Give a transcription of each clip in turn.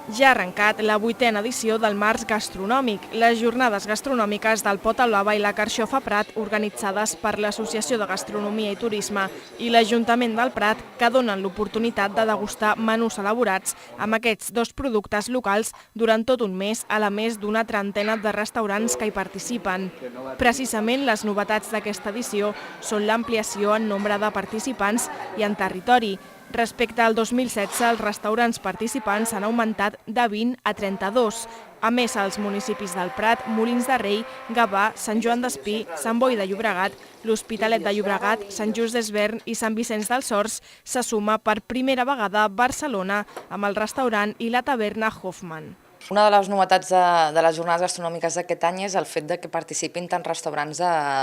Ja ha arrencat la 8a edició del Març Gastronòmic, les jornades gastronòmiques del Pota Blava i la Carxofa Prat, organitzades per l'Associació de Gastronomia i Turisme i l'Ajuntament del Prat, que donen l'oportunitat de degustar menús elaborats amb aquests dos productes locals durant tot un mes a la més d'una trentena de restaurants que hi participen. Precisament les novetats d'aquesta edició són l'ampliació en nombre de participants i en territori. Respecte al 2016, els restaurants participants s'han augmentat de 20 a 32. A més, als municipis del Prat, Molins de Rei, Gavà, Sant Joan d'Espí, Sant Boi de Llobregat, l'Hospitalet de Llobregat, Sant Just d'Esvern i Sant Vicenç dels Horts se suma per primera vegada Barcelona amb el restaurant i la taverna Hoffman. Una de les novetats de les jornades gastronòmiques d'aquest any és el fet de que participin tants restaurants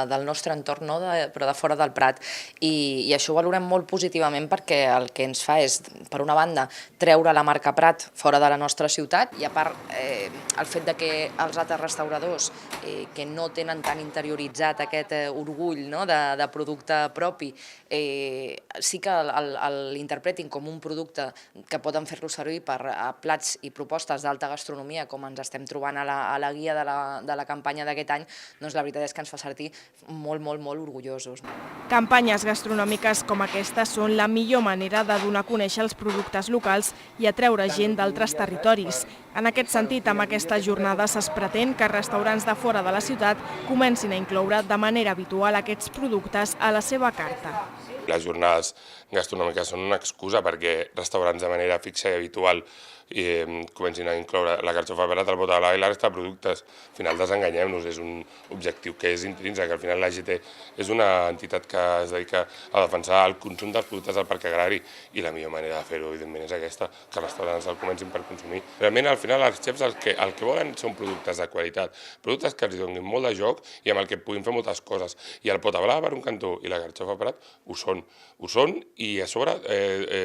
del nostre entorn, però de fora del Prat. I això ho valorem molt positivament perquè el que ens fa és, per una banda, treure la marca Prat fora de la nostra ciutat i, a part, el fet de que els altres restauradors que no tenen tan interioritzat aquest orgull de producte propi sí que l'interpretin com un producte que poden fer-lo servir per plats i propostes d'alta gastronomia, com ens estem trobant a la guia de la campanya d'aquest any, doncs la veritat és que ens fa sentir molt orgullosos. Campanyes gastronòmiques com aquesta són la millor manera de donar a conèixer els productes locals i atreure gent d'altres territoris. En aquest sentit, amb aquestes jornades es pretén que restaurants de fora de la ciutat comencin a incloure de manera habitual aquests productes a la seva carta. Les jornades gastronòmiques són una excusa perquè restaurants de manera fixa i habitual comencin a incloure la carxofa Prat, el Pota Blava i la resta de productes. Al final desenganyem-nos, és un objectiu que és intrínsec. Al final l'AGT és una entitat que es dedica a defensar el consum dels productes del parc agrari i la millor manera de fer-ho, evidentment, és aquesta, que els restaurants el comencin per consumir. Realment, al final, els xefs el que volen són productes de qualitat, productes que els donin molt de joc i amb el que puguin fer moltes coses. I el Pota Blava, per un cantó, i la carxofa Prat ho són i a sobre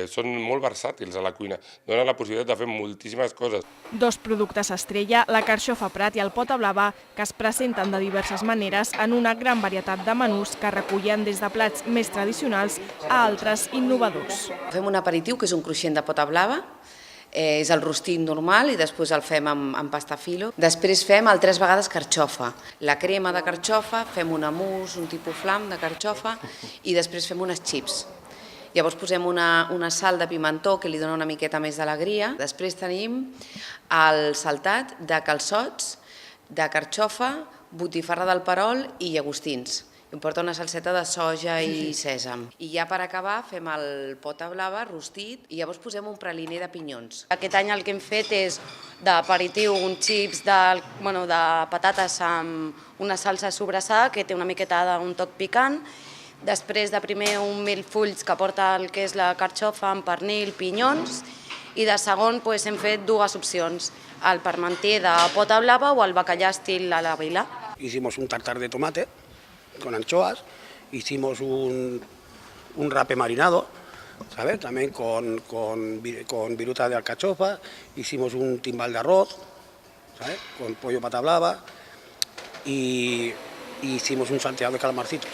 són molt versàtils a la cuina, donen la possibilitat de fer moltíssimes coses. Dos productes estrella, la carxofa Prat i el Pota Blava, que es presenten de diverses maneres en una gran varietat de menús que recullen des de plats més tradicionals a altres innovadors. Fem un aperitiu que és un cruixent de Pota Blava, és el rostit normal i després el fem amb pasta filo. Després fem el 3 vegades carxofa. La crema de carxofa, fem un amús, un tipus flam de carxofa i després fem unes xips. Llavors posem una sal de pimentó que li dona una miqueta més d'alegria. Després tenim el saltat de calçots, de carxofa, botifarra del perol i llagostins. I em porta una salseta de soja i sèsam. I ja per acabar fem el Pota Blava rostit i llavors posem un praliner de pinyons. Aquest any el que hem fet és d'aperitiu uns xips de patates amb una salsa sobrassada que té una miqueta d'un toc picant. Després de primer un milfulls que porta el que és la carxofa amb pernil, pinyons, i de segon hem fet dues opcions, el parmentier de Pota Blava o el bacallà estil a la vila. Hicimos un tartar de tomate con anchoas, hicimos un rape marinado, ¿sabes? También con viruta de alcachofa, hicimos un timbal de arroz, ¿sabes? Con pollo Pota Blava y hicimos un salteado de calmarcitos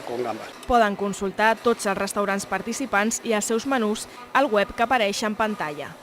con gambas. Poden consultar tots els restaurants participants i els seus menús al web que apareix en pantalla.